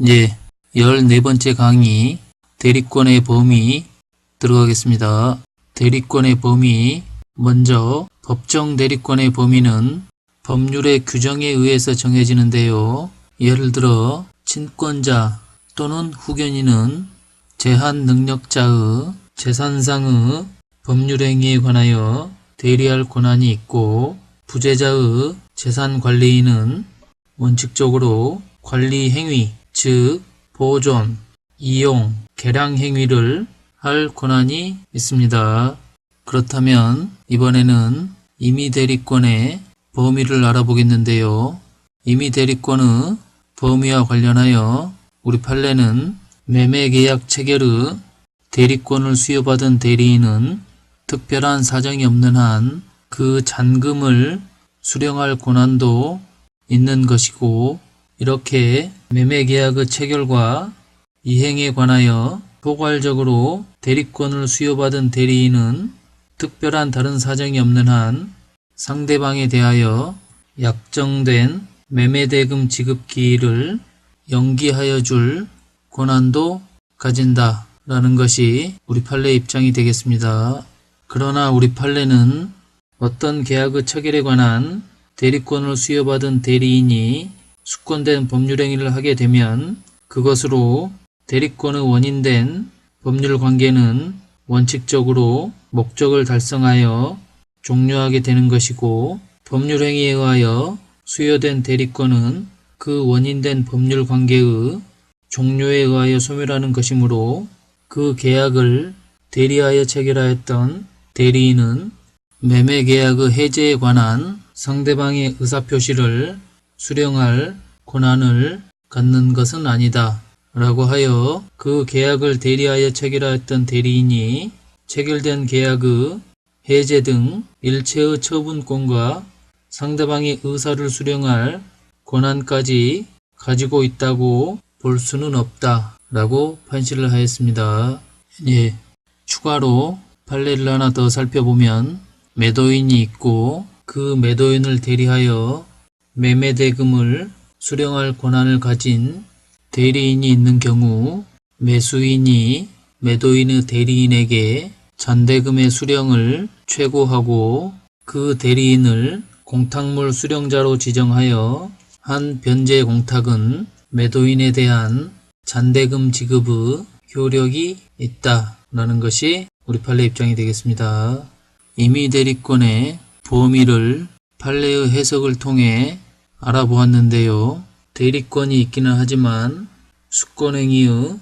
이제 14번째 강의 대리권의 범위 들어가겠습니다. 대리권의 범위, 먼저 법정 대리권의 범위는 법률의 규정에 의해서 정해지는데요. 예를 들어 친권자 또는 후견인은 제한 능력자의 재산상의 법률행위에 관하여 대리할 권한이 있고, 부재자의 재산관리인은 원칙적으로 관리행위, 즉 보존, 이용, 개량행위를 할 권한이 있습니다. 그렇다면 이번에는 임의대리권의 범위를 알아보겠는데요. 임의대리권의 범위와 관련하여 우리 판례는 매매계약 체결의 대리권을 수여받은 대리인은 특별한 사정이 없는 한 그 잔금을 수령할 권한도 있는 것이고, 이렇게 매매계약의 체결과 이행에 관하여 포괄적으로 대리권을 수여받은 대리인은 특별한 다른 사정이 없는 한 상대방에 대하여 약정된 매매대금 지급 기일을 연기하여 줄 권한도 가진다 라는 것이 우리 판례의 입장이 되겠습니다. 그러나 우리 판례는 어떤 계약의 체결에 관한 대리권을 수여받은 대리인이 숙권된 법률행위를 하게 되면 그것으로 대리권의 원인된 법률관계는 원칙적으로 목적을 달성하여 종료하게 되는 것이고, 법률행위에 의하여 수여된 대리권은 그 원인된 법률관계의 종료에 의하여 소멸하는 것이므로 그 계약을 대리하여 체결하였던 대리인은 매매계약의 해제에 관한 상대방의 의사표시를 수령할 권한을 갖는 것은 아니다 라고 하여 그 계약을 대리하여 체결하였던 대리인이 체결된 계약의 해제 등 일체의 처분권과 상대방의 의사를 수령할 권한까지 가지고 있다고 볼 수는 없다 라고 판시를 하였습니다. 추가로 판례를 하나 더 살펴보면 매도인이 있고 그 매도인을 대리하여 매매대금을 수령할 권한을 가진 대리인이 있는 경우, 매수인이 매도인의 대리인에게 잔대금의 수령을 최고하고 그 대리인을 공탁물 수령자로 지정하여 한 변제 공탁은 매도인에 대한 잔대금 지급의 효력이 있다라는 것이 우리 판례 입장이 되겠습니다. 임의대리권의 범위를 판례의 해석을 통해 알아보았는데요. 대리권이 있기는 하지만 숙권행위의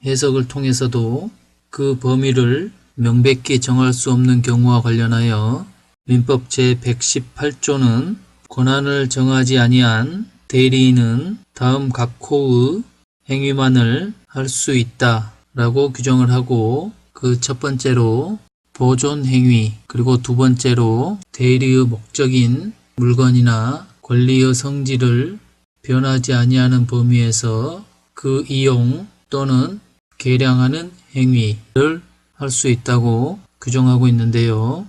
해석을 통해서도 그 범위를 명백히 정할 수 없는 경우와 관련하여 민법 제118조는 권한을 정하지 아니한 대리인은 다음 각 호의 행위만을 할 수 있다 라고 규정을 하고, 그 첫 번째로 보존행위, 그리고 두 번째로 대리의 목적인 물건이나 권리의 성질을 변하지 아니하는 범위에서 그 이용 또는 개량하는 행위를 할 수 있다고 규정하고 있는데요.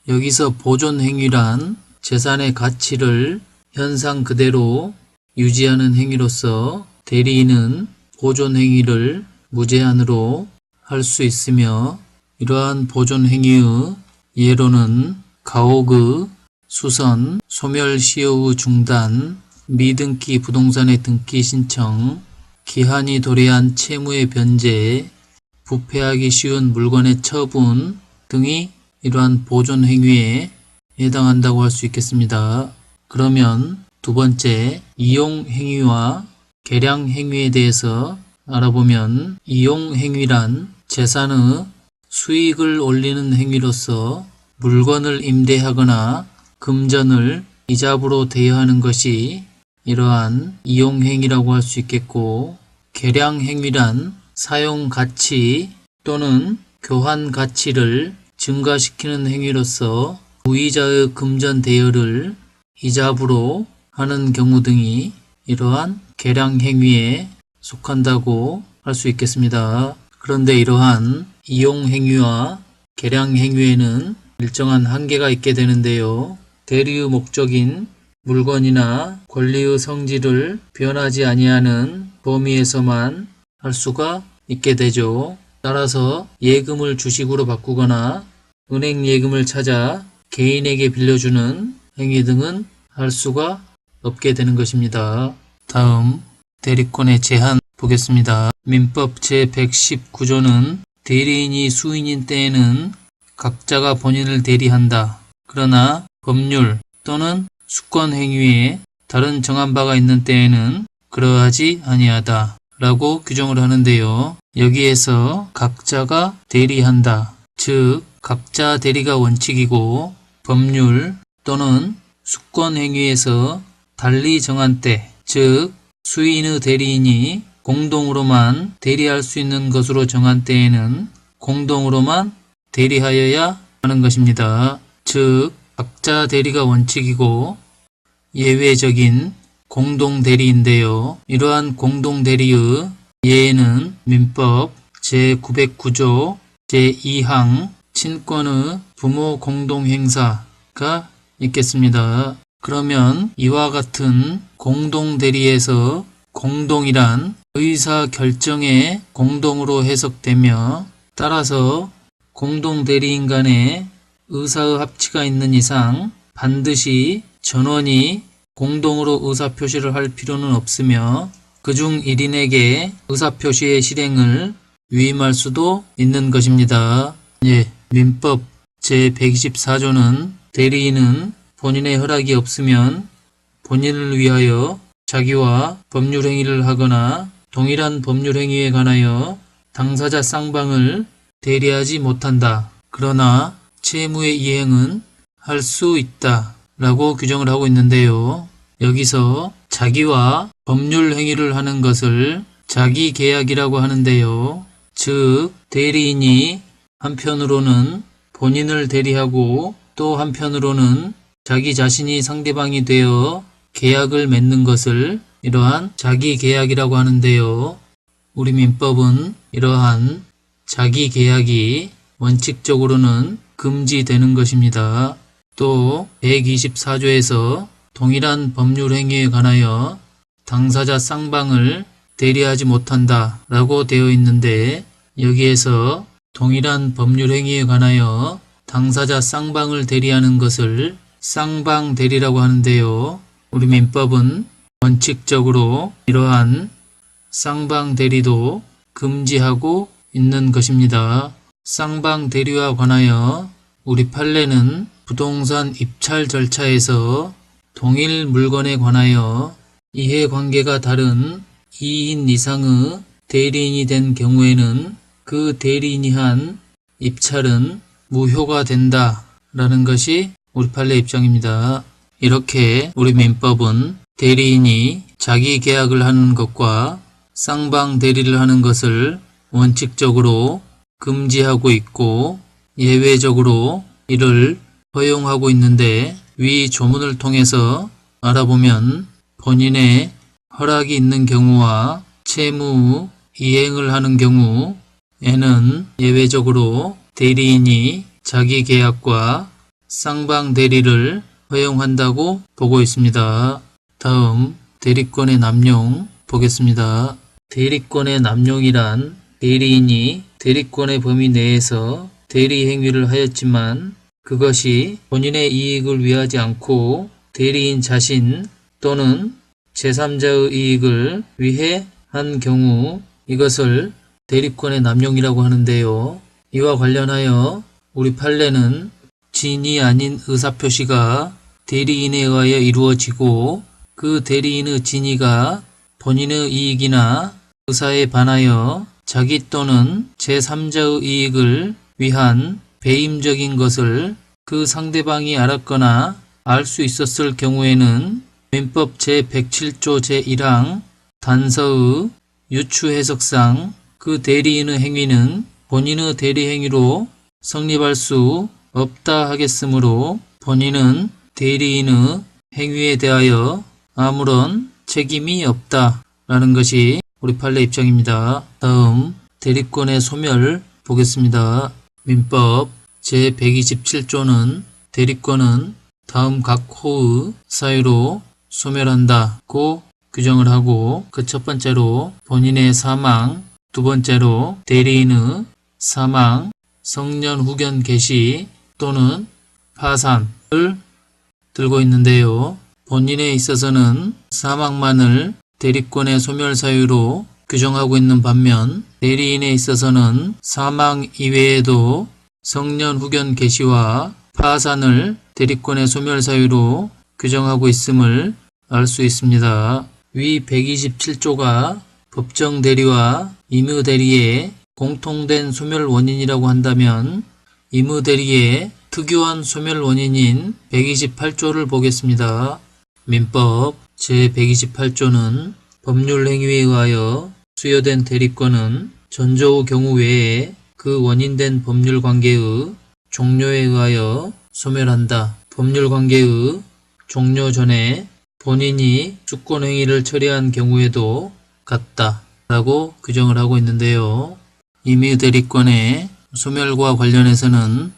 여기서 보존행위란 재산의 가치를 현상 그대로 유지하는 행위로서 대리인은 보존행위를 무제한으로 할 수 있으며, 이러한 보존행위의 예로는 가옥의 수선, 소멸시효의 중단, 미등기 부동산의 등기 신청, 기한이 도래한 채무의 변제, 부패하기 쉬운 물건의 처분 등이 이러한 보존행위에 해당한다고 할 수 있겠습니다. 그러면 두 번째, 이용행위와 개량행위에 대해서 알아보면, 이용행위란 재산의 수익을 올리는 행위로서 물건을 임대하거나 금전을 이자부로 대여하는 것이 이러한 이용행위라고 할 수 있겠고, 개량행위란 사용가치 또는 교환가치를 증가시키는 행위로서 무이자의 금전 대여를 이자부로 하는 경우 등이 이러한 개량행위에 속한다고 할 수 있겠습니다. 그런데 이러한 이용행위와 개량행위에는 일정한 한계가 있게 되는데요. 대리의 목적인 물건이나 권리의 성질을 변하지 아니하는 범위에서만 할 수가 있게 되죠. 따라서 예금을 주식으로 바꾸거나 은행 예금을 찾아 개인에게 빌려주는 행위 등은 할 수가 없게 되는 것입니다. 다음 대리권의 제한 보겠습니다. 민법 제119조는 대리인이 수인인 때에는 각자가 본인을 대리한다. 그러나 법률 또는 수권 행위에 다른 정한 바가 있는 때에는 그러하지 아니하다 라고 규정을 하는데요. 여기에서 각자가 대리한다. 즉 각자 대리가 원칙이고 법률 또는 수권 행위에서 달리 정한 때, 즉 수인의 대리인이 공동으로만 대리할 수 있는 것으로 정한 때에는 공동으로만 대리하여야 하는 것입니다. 즉 각자 대리가 원칙이고 예외적인 공동 대리인데요. 이러한 공동 대리의 예에는 민법 제909조 제2항 친권의 부모 공동행사가 있겠습니다. 그러면 이와 같은 공동 대리에서 공동이란 의사 결정의 공동으로 해석되며 따라서 공동 대리인 간의 의사의 합치가 있는 이상 반드시 전원이 공동으로 의사표시를 할 필요는 없으며 그중 1인에게 의사표시의 실행을 위임할 수도 있는 것입니다. 민법 제124조는 대리인은 본인의 허락이 없으면 본인을 위하여 자기와 법률행위를 하거나 동일한 법률행위에 관하여 당사자 쌍방을 대리하지 못한다. 그러나 채무의 이행은 할 수 있다 라고 규정을 하고 있는데요. 여기서 자기와 법률행위를 하는 것을 자기계약이라고 하는데요. 즉 대리인이 한편으로는 본인을 대리하고 또 한편으로는 자기 자신이 상대방이 되어 계약을 맺는 것을 이러한 자기계약이라고 하는데요. 우리 민법은 이러한 자기계약이 원칙적으로는 금지되는 것입니다. 또 124조에서 동일한 법률행위에 관하여 당사자 쌍방을 대리하지 못한다 라고 되어 있는데 여기에서 동일한 법률행위에 관하여 당사자 쌍방을 대리하는 것을 쌍방 대리라고 하는데요. 우리 민법은 원칙적으로 이러한 쌍방 대리도 금지하고 있는 것입니다. 쌍방 대리와 관하여 우리 판례는 부동산 입찰 절차에서 동일 물건에 관하여 이해관계가 다른 2인 이상의 대리인이 된 경우에는 그 대리인이 한 입찰은 무효가 된다 라는 것이 우리 판례 입장입니다. 이렇게 우리 민법은 대리인이 자기 계약을 하는 것과 쌍방 대리를 하는 것을 원칙적으로 금지하고 있고 예외적으로 이를 허용하고 있는데 위 조문을 통해서 알아보면 본인의 허락이 있는 경우와 채무 이행을 하는 경우에는 예외적으로 대리인이 자기 계약과 쌍방 대리를 허용한다고 보고 있습니다. 다음 대리권의 남용 보겠습니다. 대리권의 남용이란 대리인이 대리권의 범위 내에서 대리 행위를 하였지만 그것이 본인의 이익을 위하지 않고 대리인 자신 또는 제3자의 이익을 위해 한 경우 이것을 대리권의 남용이라고 하는데요. 이와 관련하여 우리 판례는 진이 아닌 의사표시가 대리인에 의하여 이루어지고 그 대리인의 진의가 본인의 이익이나 의사에 반하여 자기 또는 제3자의 이익을 위한 배임적인 것을 그 상대방이 알았거나 알 수 있었을 경우에는 민법 제107조 제1항 단서의 유추해석상 그 대리인의 행위는 본인의 대리행위로 성립할 수 없다 하겠으므로 본인은 대리인의 행위에 대하여 아무런 책임이 없다 라는 것이 우리 판례 입장입니다. 다음 대리권의 소멸 보겠습니다. 민법 제127조는 대리권은 다음 각 호의 사유로 소멸한다고 규정을 하고 그 첫 번째로 본인의 사망, 두 번째로 대리인의 사망, 성년 후견 개시 또는 파산을 들고 있는데요. 본인에 있어서는 사망만을 대리권의 소멸 사유로 규정하고 있는 반면 대리인에 있어서는 사망 이외에도 성년 후견 개시와 파산을 대리권의 소멸 사유로 규정하고 있음을 알 수 있습니다. 위 127조가 법정 대리와 임의 대리의 공통된 소멸 원인이라고 한다면 임의 대리의 특유한 소멸 원인인 128조를 보겠습니다. 민법 제128조는 법률 행위에 의하여 수여된 대리권은 전조 경우 외에 그 원인된 법률 관계의 종료에 의하여 소멸한다. 법률 관계의 종료 전에 본인이 주권 행위를 처리한 경우에도 같다 라고 규정을 하고 있는데요. 임의 대리권의 소멸과 관련해서는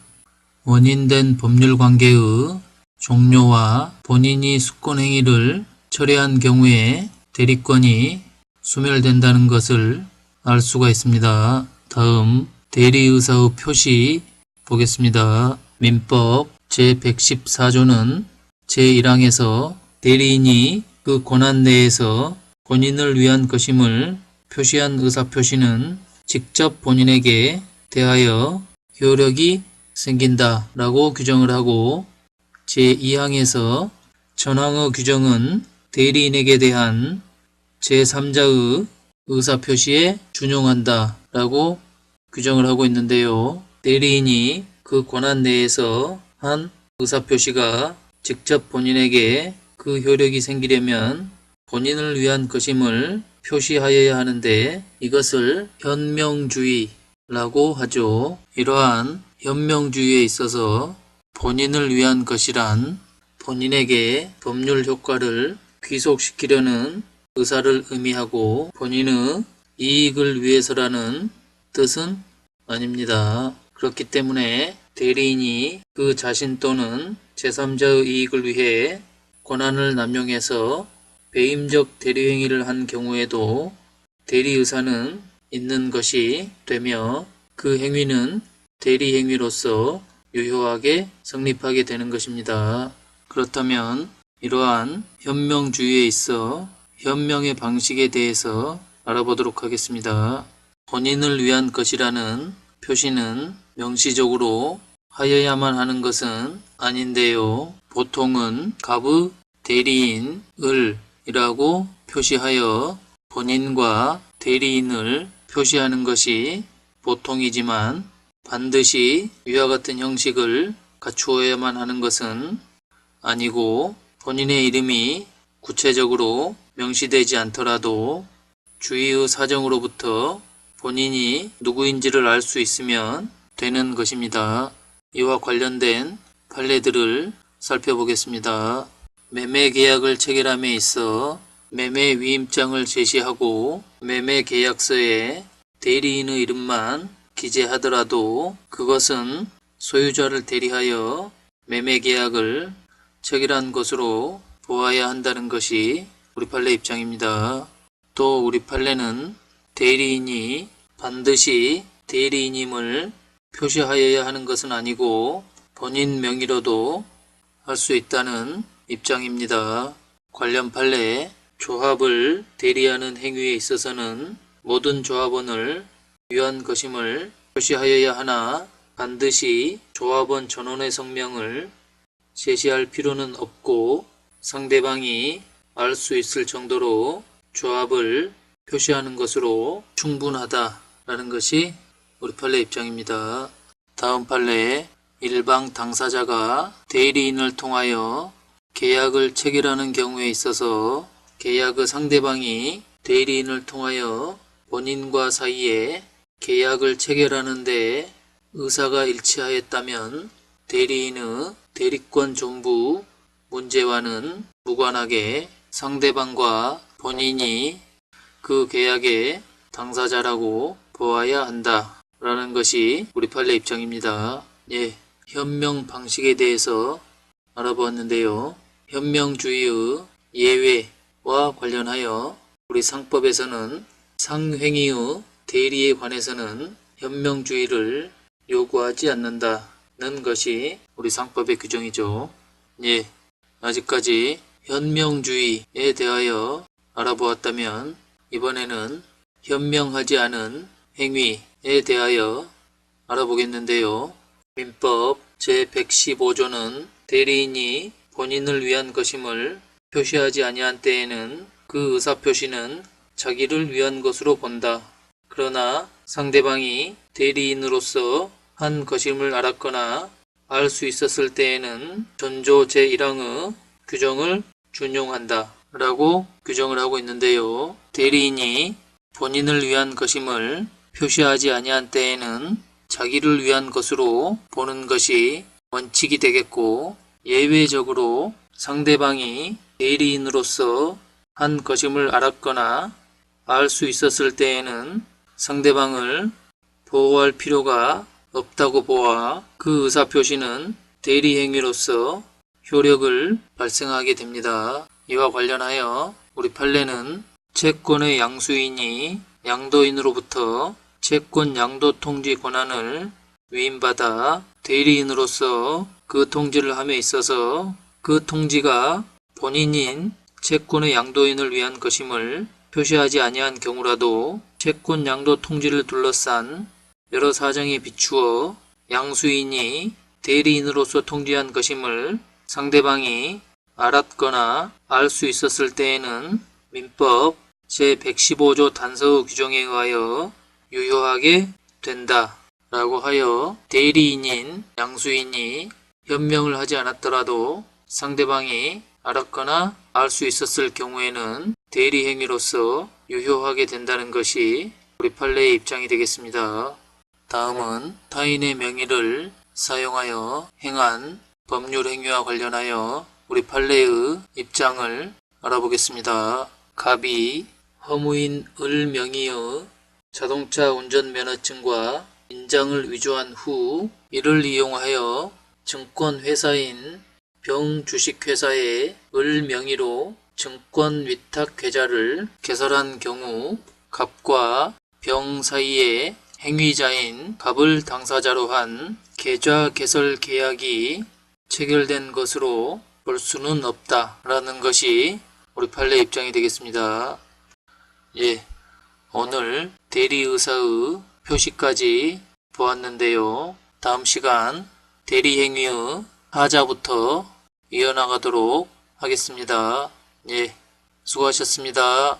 원인된 법률 관계의 종료와 본인이 수권 행위를 처리한 경우에 대리권이 소멸된다는 것을 알 수가 있습니다. 다음 대리의사의 표시 보겠습니다. 민법 제114조는 제1항에서 대리인이 그 권한 내에서 본인을 위한 것임을 표시한 의사표시는 직접 본인에게 대하여 효력이 생긴다 라고 규정을 하고 제2항에서 전항의 규정은 대리인에게 대한 제3자의 의사표시에 준용한다 라고 규정을 하고 있는데요. 대리인이 그 권한 내에서 한 의사표시가 직접 본인에게 그 효력이 생기려면 본인을 위한 것임을 표시하여야 하는데 이것을 현명주의라고 하죠. 이러한 현명주의에 있어서 본인을 위한 것이란 본인에게 법률 효과를 귀속시키려는 의사를 의미하고 본인의 이익을 위해서라는 뜻은 아닙니다. 그렇기 때문에 대리인이 그 자신 또는 제3자의 이익을 위해 권한을 남용해서 배임적 대리행위를 한 경우에도 대리의사는 있는 것이 되며 그 행위는 대리행위로서 유효하게 성립하게 되는 것입니다. 그렇다면 이러한 현명주의에 있어 현명의 방식에 대해서 알아보도록 하겠습니다. 본인을 위한 것이라는 표시는 명시적으로 하여야만 하는 것은 아닌데요. 보통은 갑의 대리인을 이라고 표시하여 본인과 대리인을 표시하는 것이 보통이지만 반드시 위와 같은 형식을 갖추어야만 하는 것은 아니고 본인의 이름이 구체적으로 명시되지 않더라도 주의의 사정으로부터 본인이 누구인지를 알 수 있으면 되는 것입니다. 이와 관련된 판례들을 살펴보겠습니다. 매매 계약을 체결함에 있어 매매 위임장을 제시하고 매매 계약서에 대리인의 이름만 기재하더라도 그것은 소유자를 대리하여 매매 계약을 체결한 것으로 보아야 한다는 것이 우리 판례 입장입니다. 또 우리 판례는 대리인이 반드시 대리인임을 표시하여야 하는 것은 아니고 본인 명의로도 할 수 있다는 입장입니다. 관련 판례 조합을 대리하는 행위에 있어서는 모든 조합원을 위한 것임을 표시하여야 하나 반드시 조합원 전원의 성명을 제시할 필요는 없고 상대방이 알 수 있을 정도로 조합을 표시하는 것으로 충분하다라는 것이 우리 판례 입장입니다. 다음 판례 일방 당사자가 대리인을 통하여 계약을 체결하는 경우에 있어서 계약의 상대방이 대리인을 통하여 본인과 사이에 계약을 체결하는 데 의사가 일치하였다면 대리인의 대리권 존부 문제와는 무관하게 상대방과 본인이 그 계약의 당사자라고 보아야 한다 라는 것이 우리 판례 입장입니다. 현명 방식에 대해서 알아보았는데요. 현명주의의 예외 와 관련하여 우리 상법에서는 상행위의 대리에 관해서는 현명주의를 요구하지 않는다는 것이 우리 상법의 규정이죠. 예, 아직까지 현명주의에 대하여 알아보았다면 이번에는 현명하지 않은 행위에 대하여 알아보겠는데요. 민법 제115조는 대리인이 본인을 위한 것임을 표시하지 아니한 때에는 그 의사표시는 자기를 위한 것으로 본다. 그러나 상대방이 대리인으로서 한 것임을 알았거나 알 수 있었을 때에는 전조 제1항의 규정을 준용한다 라고 규정을 하고 있는데요. 대리인이 본인을 위한 것임을 표시하지 아니한 때에는 자기를 위한 것으로 보는 것이 원칙이 되겠고, 예외적으로 상대방이 대리인으로서 한 것임을 알았거나 알 수 있었을 때에는 상대방을 보호할 필요가 없다고 보아 그 의사표시는 대리행위로서 효력을 발생하게 됩니다. 이와 관련하여 우리 판례는 채권의 양수인이 양도인으로부터 채권 양도 통지 권한을 위임받아 대리인으로서 그 통지를 함에 있어서 그 통지가 본인인 채권의 양도인을 위한 것임을 표시하지 아니한 경우라도 채권 양도 통지를 둘러싼 여러 사정에 비추어 양수인이 대리인으로서 통지한 것임을 상대방이 알았거나 알 수 있었을 때에는 민법 제115조 단서 규정에 의하여 유효하게 된다 라고 하여 대리인인 양수인이 현명을 하지 않았더라도 상대방이 알았거나 알 수 있었을 경우에는 대리행위로서 유효하게 된다는 것이 우리 판례의 입장이 되겠습니다. 다음은 타인의 명의를 사용하여 행한 법률 행위와 관련하여 우리 판례의 입장을 알아보겠습니다. 갑이 허무인을 명의의 자동차 운전면허증과 인장을 위조한 후 이를 이용하여 증권회사인 병주식회사의 을 명의로 증권위탁계좌를 개설한 경우 갑과 병 사이에 행위자인 갑을 당사자로 한 계좌 개설 계약이 체결된 것으로 볼 수는 없다라는 것이 우리 판례 입장이 되겠습니다. 예, 오늘 대리의사의 표시까지 보았는데요. 다음 시간 대리행위의 하자부터 이어나가도록 하겠습니다. 예, 수고하셨습니다.